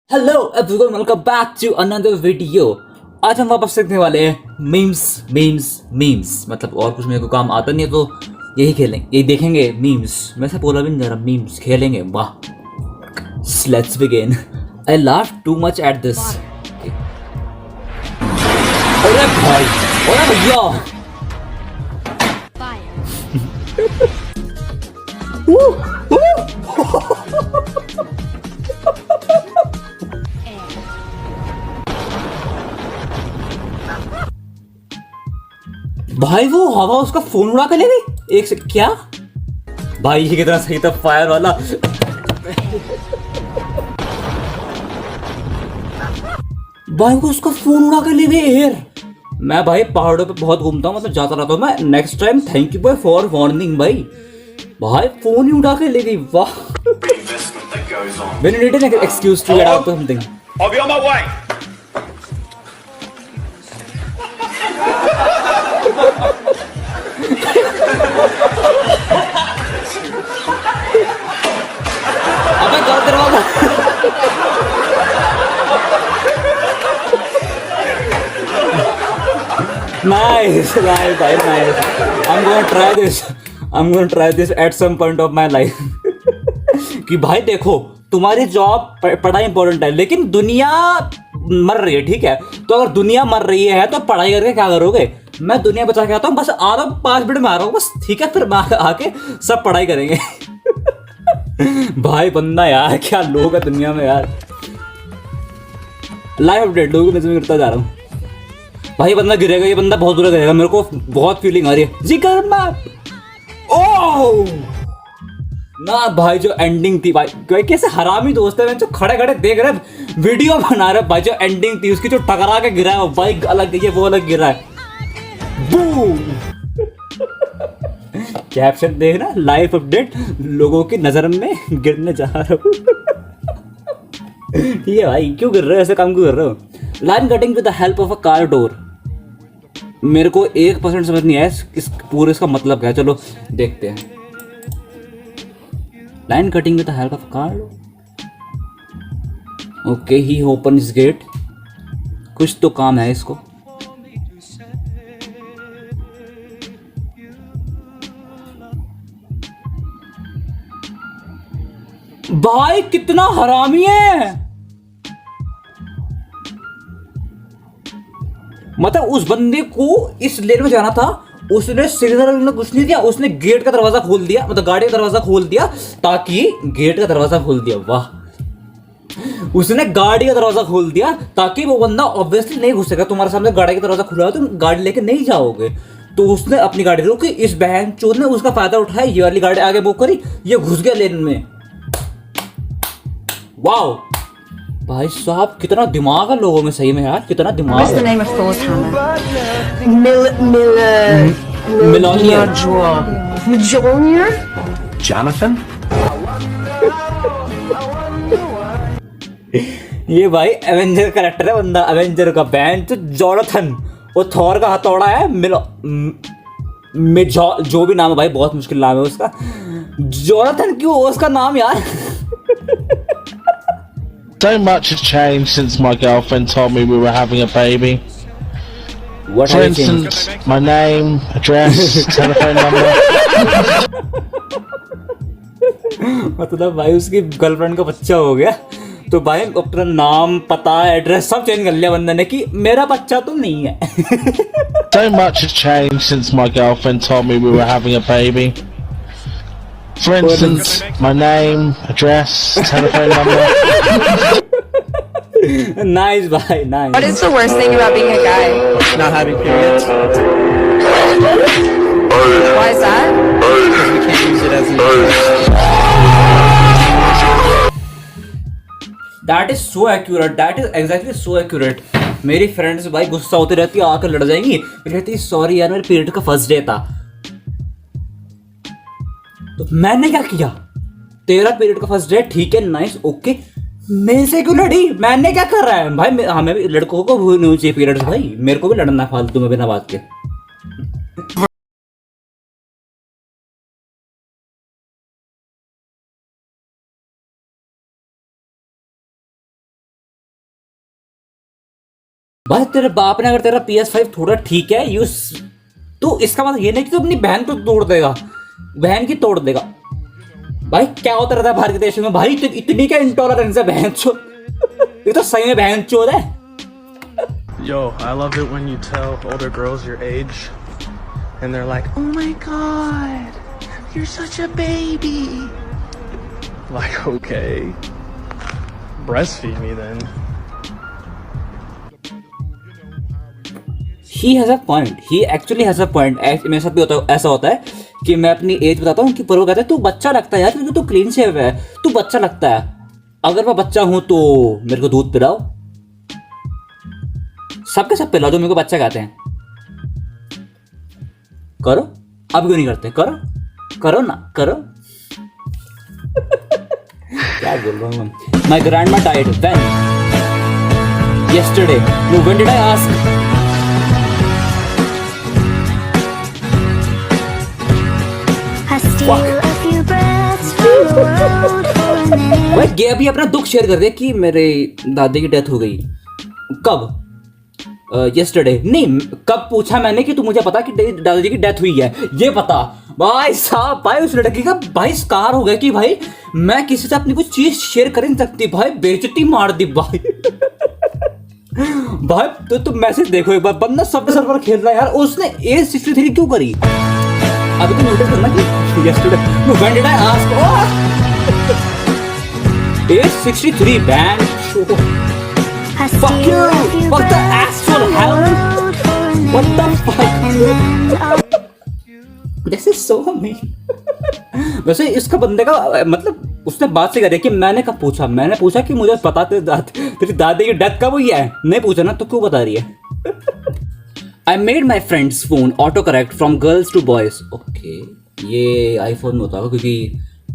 Hello everyone, welcome back to another video. आज हम वापस सीखने वाले हैं मीम्स मीम्स मीम्स। मतलब और कुछ मेरे को काम आता नहीं है तो यही खेलेंगे, यही देखेंगे मीम्स। मैं से बोला भी नहीं जा रहा, मीम्स खेलेंगे। वाह, let's begin. I laugh too much at this. अरे भाई, अरे भैया भाई, वो हवा उसका फोन उड़ा कर ले गई। एक से क्या भाई, ये कितना सही था फायर वाला। भाई वो उसका फोन उड़ा कर ले गए एयर। मैं भाई पहाड़ों पे बहुत घूमता हूँ, मतलब जाता रहता हूँ मैं। Next time thank you for warning भाई। भाई फोन ही उड़ा के ले गई, वाह। When you need an excuse to get out of something. I'll be on my way. अबे कर दरवाजा। Nice, nice, nice. I'm gonna try this at some point of my life. कि भाई देखो, तुम्हारी जॉब पढ़ाई इंपॉर्टेंट है, लेकिन दुनिया मर रही है, ठीक है? तो अगर दुनिया मर रही है तो पढ़ाई करके क्या करोगे? मैं दुनिया बचा के आता हूँ, बस आ रहा हूँ 5 मिनट में आ रहा हूँ बस, ठीक है? फिर मैं आके सब पढ़ाई करेंगे। भाई बंदा यार, क्या लोग है दुनिया में यार। लाइव अपडेट लोगों को नजर करता जा रहा हूँ। भाई बंदा गिरेगा, ये बंदा बहुत बुरा गिरेगा, मेरे को बहुत फीलिंग आ रही है। जी कर ओह ना भाई, जो एंडिंग थी भाई, कैसे हरामी दोस्त है जो खड़े खड़े देख रहे वीडियो बना रहे भाई। जो एंडिंग थी उसकी, जो टकरा के गिरा है वो बाइक अलग है, वो अलग गिरा है। बूम। कैप्शन देखना, लाइव अपडेट, लोगों की नजर में गिरने जा रहा हूँ। ठीक है भाई, क्यों गिर रहे हो, ऐसे काम क्यों कर रहे हो? Line cutting with the help of a car door. मेरे को 1% समझ नहीं आया इस पूरे इसका मतलब क्या है। चलो देखते हैं। Line cutting with the help of car. Okay, he open his gate. कुछ तो काम है इसको। भाई कितना हरामी है। मतलब उस बंदे को इस लेन में जाना था, उसने सिग्नल में कुछ नहीं दिया, उसने गेट का दरवाजा खोल दिया, मतलब गाड़ी का दरवाजा खोल दिया, ताकि गेट का दरवाजा खोल दिया। वाह, उसने गाड़ी का दरवाजा खोल दिया ताकि वो बंदा ऑब्वियसली नहीं घुसेगा। तुम्हारे सामने गाड़ी का दरवाजा खुला है, तुम गाड़ी लेके नहीं जाओगे। तो उसने अपनी गाड़ी रोकी, इस बहन चोद ने उसका फायदा उठाया, ये वाली गाड़ी आगे बुक करी, ये घुस गया लेन में। वाओ भाई साहब, कितना दिमाग है लोगों में, सही में यार, कितना दिमाग है। Jonathan? ये भाई एवेंजर कैरेक्टर है बंदा, एवेंजर का बैंड। तो जॉनथन, वो थॉर का हथौड़ा है। जो भी नाम है भाई, बहुत मुश्किल नाम है उसका। जॉनथन क्यों उसका नाम यार? So much has changed since my girlfriend told me we were having a baby. What For instance, my name, address, telephone number. मतलब भाई उसकी गर्लफ्रेंड का बच्चा हो गया, तो भाई अपना नाम, पता, एड्रेस सब चेंज कर लिया बंदे ने कि मेरा बच्चा तो नहीं है। So much has changed since my girlfriend told me we were having a baby. For instance, my name, address, telephone number. Nice भाई, nice. What is the worst thing about being a guy? Not having periods. Why is that? Because we can't use it as an excuse. That is so accurate. That is exactly so accurate. मेरी friends भाई गुस्सा होती रहती है, आकर लड़ जाएंगी, कहती है सॉरी यार, मेरे पीरियड का फर्स्ट डे था। तो मैंने क्या किया? तेरा पीरियड का फर्स्ट डे, ठीक है, नाइस, ओके, मेरे से क्यों लड़ी? मैंने क्या कर रहा है भाई? हमें भी लड़कों को नहीं चाहिए पीरियड्स भाई, मेरे को भी लड़ना फालतू में बिना बात के। भाई तेरे बाप ने अगर तेरा PS5 थोड़ा ठीक है यूज, तो इसका मतलब ये नहीं कि तू अपनी बहन को तोड़ देगा, बहन की तोड़ देगा। भाई क्या होता रहता है बाहर के देशों में भाई, इतनी क्या इंटॉलरेंस है बहन चो। ये तो सही में बहन चोद है। Yo, I love it when you tell older girls your age and they're like, "Oh my god, you're such a baby." Like, okay. Breastfeed me then. He has a point. He actually has a point. मेरे साथ भी ऐसा होता है कि मैं अपनी as बताता हूँ कि पर वो कहता है तू बच्चा लगता है यार, क्योंकि तू क्लीन शेव है, तू बच्चा लगता है। अगर मैं बच्चा हूं तो मेरे को दूध पिलाओ, सबके सब पिलाओ जो मेरे को बच्चा कहते हैं। करो, अब क्यों नहीं करते? करो करो ना करो। क्या बोल रहा हूँ मैं? माई ग्रैंड मा died when yesterday. No, when did I ask? I steal a few breaths from the world for a minute. भाई ये अभी अपना दुख शेयर कर दिया कि मेरे दादी की डेथ हो गई। कब? yesterday नहीं, कब पूछा मैंने कि तू मुझे पता कि तेरी दादाजी की डेथ हुई है, ये पता। भाई साहब, भाई उस लड़की का भाई स्कार हो गया कि भाई मैं किसी से अपनी कुछ चीज शेयर कर नहीं सकती। भाई बेइज्जती मार दी भाई। भाई तो तुम मैसेज देखो एक बार, बंदा सब सर्वर खेल रहा है यार, उसने एज 63 क्यों करी? अभी तो नोटिस करना कि yesterday when did I ask? Age 63 ban show. I Fuck steal you! a few What the breaths actual from the hell? world for a minute. What the fuck? And then I'll This is so mean. वैसे इसका बंदे का मतलब उसने बात से करी कि मैंने कब पूछा, मैंने पूछा कि मुझे पता तेरी दादी की डेथ कब हुई है, नहीं पूछा ना तो क्यों बता रही है? I made my friend's phone autocorrect from girls to boys. Okay, ये आईफोन में होता होगा क्योंकि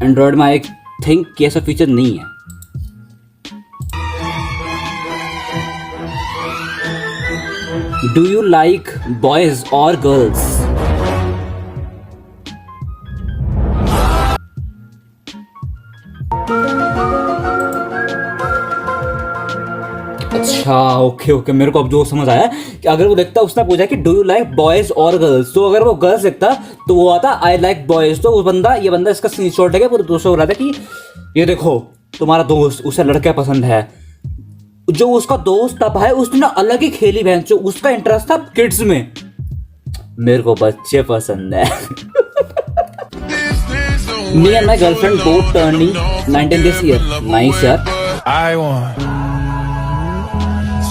एंड्रॉइड में आई थिंक कि ऐसा फीचर नहीं है। Do you like boys or girls? अच्छा ओके ओके, मेरे को अब जो समझ आया कि अगर वो देखता, उसने पूछा कि डू यू लाइक बॉयज और गर्ल्स, तो अगर वो गर्ल्स देखता तो वो आता आई लाइक बॉयज। तो वो बंदा, ये बंदा इसका स्क्रीनशॉट लेके पूरे दोस्तों को रहा था कि ये देखो तुम्हारा दोस्त, उसे लड़के पसंद है। जो उसका दोस्त था भाई, उसने ना अलग ही खेली बहन, जो उसका इंटरेस्ट था किड्स में। मेरे को बच्चे पसंद है। Me and my girlfriend both turning 19 this year. Nice यार। I want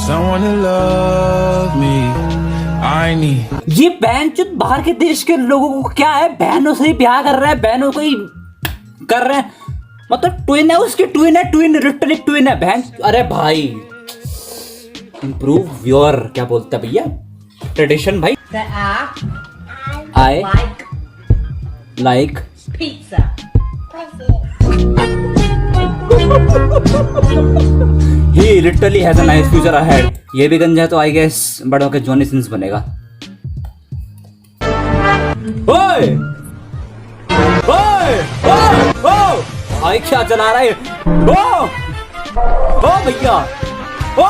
someone to love me. I need ये बहनचोद बाहर के देश के लोगों को क्या है, बहनों से ही ब्याह कर रहा है, बहनों को ही कर रहे हैं। मतलब ट्विन है उसकी, ट्विन है, ट्विन लिटरली ट्विन है बहन। अरे भाई इम्प्रूव योर, क्या बोलते हैं भैया, ट्रेडिशन भाई। The app I like pizza. He literally has a nice future ahead. ये भी गंजा है तो आई गेस बड़ा होकर जॉनी सिंस बनेगा। ओए ओए ओए भाई क्या चला रहा है? ओ भैया ओ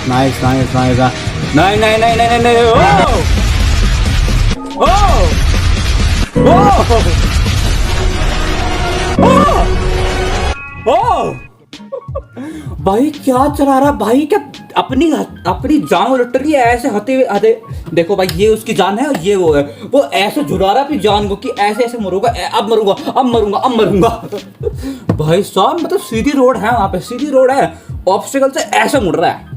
नाइस नाइस नाइस। नहीं नहीं नहीं नहीं नहीं ओ भाई क्या चला रहा भाई, क्या अपनी जान लिटरली ऐसे हते देखो भाई, ये उसकी जान है और ये वो है, वो ऐसे झुला रहा अपनी जान को कि ऐसे ऐसे मरूंगा, अब मरूंगा, अब मरूंगा, अब मरूंगा। भाई साहब मतलब सीधी रोड है वहां पे, सीधी रोड है, ऑब्स्टिकल से ऐसे मुड़ रहा है।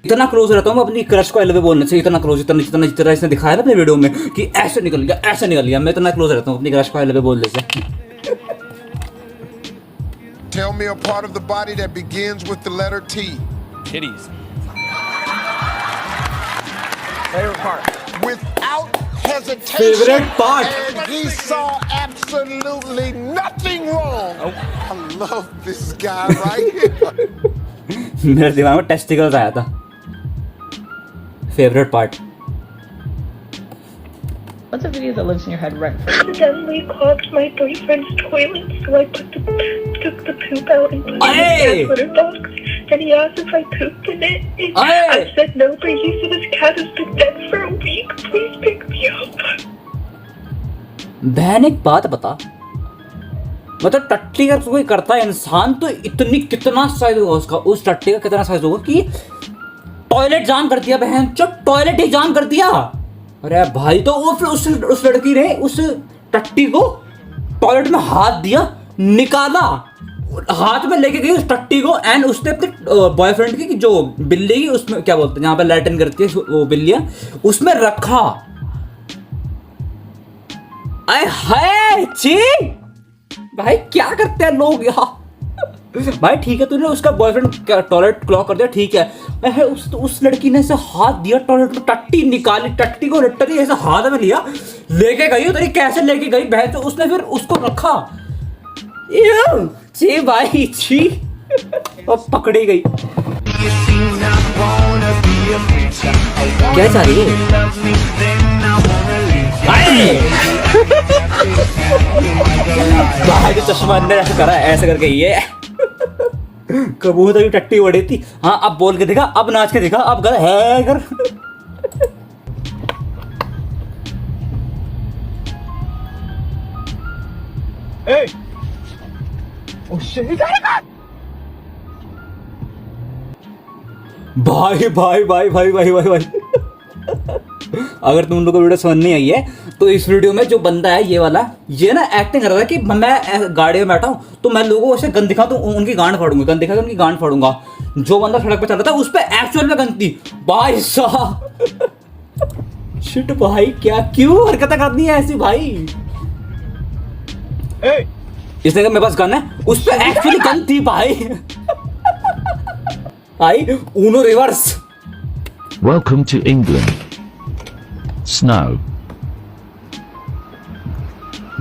इतना क्लोज रहता हूँ मैं अपनी क्रश को एलवे बोलने से, इतना क्लोज, इतना जितना जितना इसने दिखाया ना अपने वीडियो में कि ऐसे निकल गया, ऐसे निकल गया, मैं इतना क्लोज रहता हूँ अपनी क्रश को एलवे बोलने से। Tell me a part of the body that begins with the letter T. Titties. Favorite part. Without hesitation. Favorite part. And he saw absolutely nothing wrong. I love this guy right here. मेरे दिमाग में testicles आया था। Favourite part. What's a video that lives in your head rent free? Accidentally clogged my boyfriend's toilet, so I put the took the poop out and put it in Hey! the cat litter box. And he asked if I pooped in it. And Hey! I said no, but he said his cat has been dead for a week. Please pick me up. बहन एक बात बता, मतलब टट्टी का कोई करता है इंसान तो इतनी कितना साइज होगा उसका, उस टट्टी का कितना साइज होगा कि टॉयलेट जाम कर दिया बहन, जो टॉयलेट ही जाम कर दिया। अरे भाई तो वो फिर उस लड़की ने उस टट्टी को टॉयलेट में हाथ दिया, निकाला, हाथ में लेके गई उस टट्टी को, एंड उसने अपने बॉयफ्रेंड की जो बिल्ली की उसमें क्या बोलते हैं जहाँ पे लैट्रिन करती है वो बिल्लियां, उसमें रखा। अरे हाय छी भाई, क्या करते हैं लोग यहाँ। भाई ठीक है, तूने उसका बॉयफ्रेंड टॉयलेट क्लॉग कर दिया, ठीक है, उस लड़की ने ऐसे हाथ दिया टॉयलेट में, टट्टी निकाली, टट्टी को लिटरली ऐसे हाथ में लिया, लेके गई, उधर कैसे लेके गई बहन, तो उसने फिर उसको रखा। छी भाई छी, और पकड़ी गई। क्या चाह रही है भाई, जो चश्मा अंदर ऐसे करा, ऐसे करके ये कबूतर की टट्टी बड़ी थी। हाँ अब बोल के दिखा, अब नाच के दिखा, अब कर है कर। भाई भाई भाई भाई भाई भाई भाई अगर तुम लोगों को वीडियो समझ नहीं आई है तो इस वीडियो में जो बंदा है ये वाला, ये ना एक्टिंग कर रहा है कि मैं गाड़ी में बैठा हूँ तो मैं लोगों को ऐसे गन दिखा तो उनकी गांड फाड़ूंगा, गन दिखा तो उनकी गांड फाड़ूंगा। जो बंदा सड़क पे चल रहा था उस पे एक्चुअल में गन थी भाई साहब। शिट भाई, क्या क्यों हरकतें करनी है ऐसी भाई। इसने कहा मेरे पास गन है, उस पे एक्चुअली गन थी भाई। भाई Uno reverse. Welcome to England. Snow.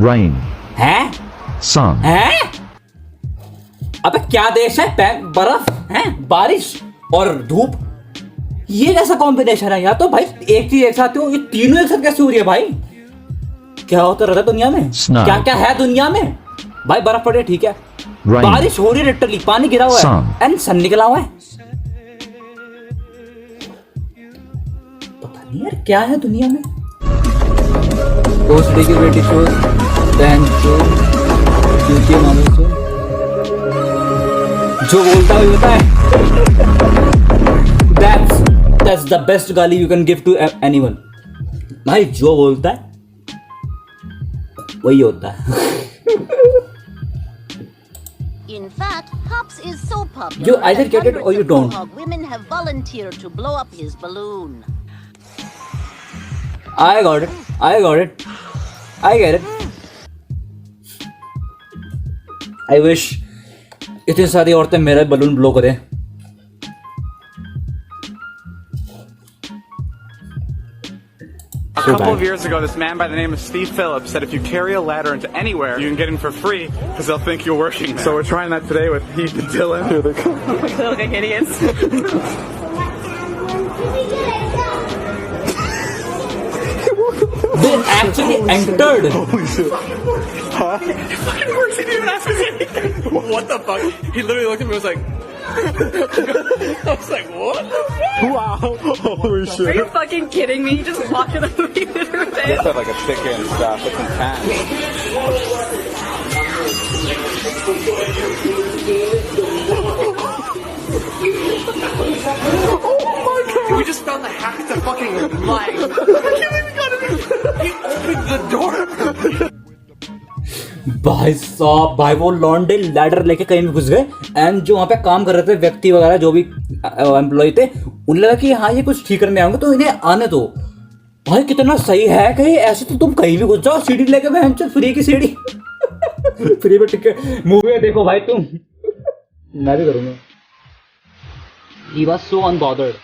Rain. है? Sun. है? अबे क्या देश है? बर्फ है, बारिश और धूप, ये कैसा कॉम्बिनेशन है यार। तो भाई एक चीज एक साथ हो, ये तीनों एक साथ कैसे हो रही है भाई? क्या होता रहता है दुनिया में? Snow. क्या क्या है दुनिया में भाई? बर्फ पड़ी है ठीक है, Rain. बारिश हो रही है लिटरली, पानी गिरा हुआ Sun. है एंड सन निकला हुआ है। पता नहीं यार क्या है दुनिया में। पोस्ट की बेटी शो, बहन शो, क्योंकि मानो शो, जो बोलता है होता है। That's the best गाली you can give to anyone। भाई जो बोलता है वही होता है। In fact, Pops is so popular. You either that get it or hundreds you of don't. Quahog women have volunteered to blow up his balloon. I got it. I got it. I get it. I wish इतनी सारी औरतें मेरा balloon blow करें। A couple of years ago, this man by the name of Steve Phillips said if you carry a ladder into anywhere, you can get in for free because they'll think you're working there. So we're trying that today with Heath and Dylan. Here they come. They look like idiots. They actually entered. Holy shit. Huh? It fucking works. He didn't even ask us anything. What the fuck? He literally looked at me and was like... I was like, what the fuck? Wow. Holy shit. Are you fucking kidding me? You just walked in the movie through They it. have like a chicken stuff. It's intense. We just found the hack to fucking line. I can't believe we got it. He opened the door. भाई साहब, भाई वो लॉन्डे ladder लेके कहीं भी घुस गए and जो वहाँ पे काम कर रहे थे व्यक्ति वगैरह जो भी एम्प्लॉय थे, उन्हें लगा कि हाँ ये कुछ ठीक करने आएंगे तो इन्हें आने दो। भाई कितना सही है, कहीं ऐसे तो तुम कहीं भी घुस जाओ, सीढ़ी लेके बहन चल, फ्री की सीढ़ी। फ्री में टिकट मूवी देखो भाई तुम। मैं भी करूँगा। He was so unbothered.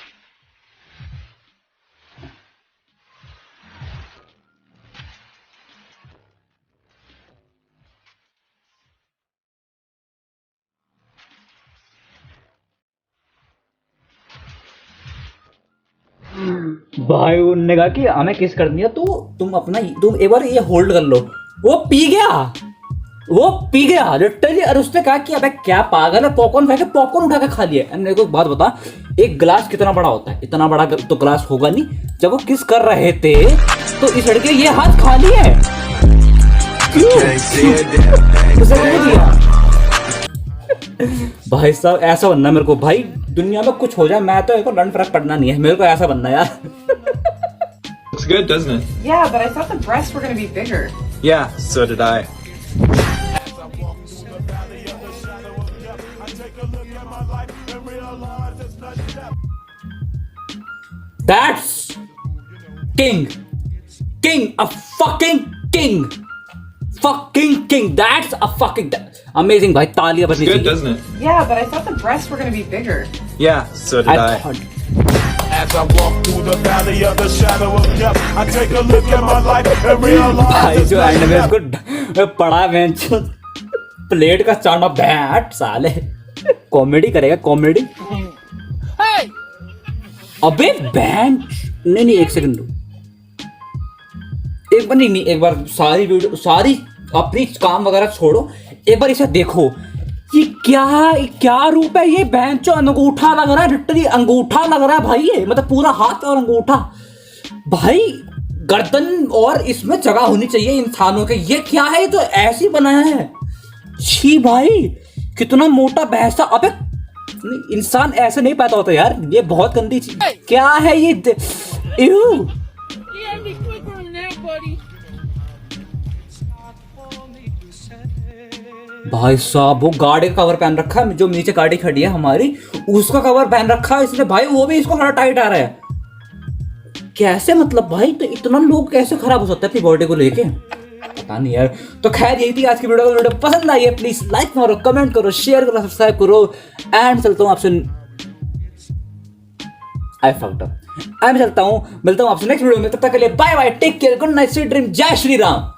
भाई उन्होंने कहा कि हमें किस कर दिया तो तुम एक बार ये होल्ड कर लो। वो पी गया वो पी गया लिटरली। और उसने कहा कि अबे क्या पागल है, पॉपकॉर्न फेंके, पॉपकॉर्न उठा के खा लिया। मेरे को एक बात बता, एक गिलास कितना बड़ा होता है? इतना बड़ा तो गिलास होगा नहीं। जब वो किस कर रहे थे तो इस लड़के ये हाथ खाली है, भाई साहब ऐसा बनना मेरे को। भाई दुनिया में कुछ हो जाए, मैं तो एक रन फर्क पड़ना नहीं है, मेरे को ऐसा बनना यार। Looks good, doesn't it? Yeah, but I thought the breasts were gonna be bigger. Yeah, so did I. That's king, a fucking king, that's a fucking amazing भाई, तालियां बजनी Good, चाहिए। doesn't it? Yeah, but I thought the breasts were gonna be bigger. Yeah, so did I. As I walk through the valley of the shadow of death, I take a look at my life and realize भाई जो and में इसको पड़ा bench plate का चांदा बैठ साले, comedy करेगा comedy. अबे बेंच नहीं एक सेकंड, एक बार नहीं एक बार सारी वीडियो, सारी अपनी काम वगैरह छोड़ो, एक बार इसे देखो। ये क्या रूप है ये? बेंच जो अंगूठा लग रहा है, लिटरली अंगूठा लग रहा है भाई ये, मतलब पूरा हाथ और अंगूठा। भाई गर्दन और इसमें जगह होनी चाहिए इंसानों के, ये क्या है? ये तो ऐसे ही बनाया है। छी भाई कितना मोटा भैंसा। अबे इंसान ऐसे नहीं पैदा होता यार, ये बहुत गंदी चीज। क्या है ये? भाई साहब वो गाड़ी का कवर पहन रखा है, जो नीचे गाड़ी खड़ी है हमारी उसका कवर पहन रखा है इसने भाई, वो भी इसको थोड़ा टाइट आ रहा है। कैसे मतलब भाई, तो इतना लोग कैसे खराब हो सकते हैं अपनी बॉडी को लेके, पता नहीं यार। तो खैर यही थी आज की वीडियो पसंद आई है प्लीज लाइक मारो, कमेंट करो, शेयर करो, सब्सक्राइब करो। एंड चलता हूँ आपसे, मिलता हूँ आपसे नेक्स्ट वीडियो में। तब तक के लिए bye bye, take care, good night, sweet dream, जय श्री राम।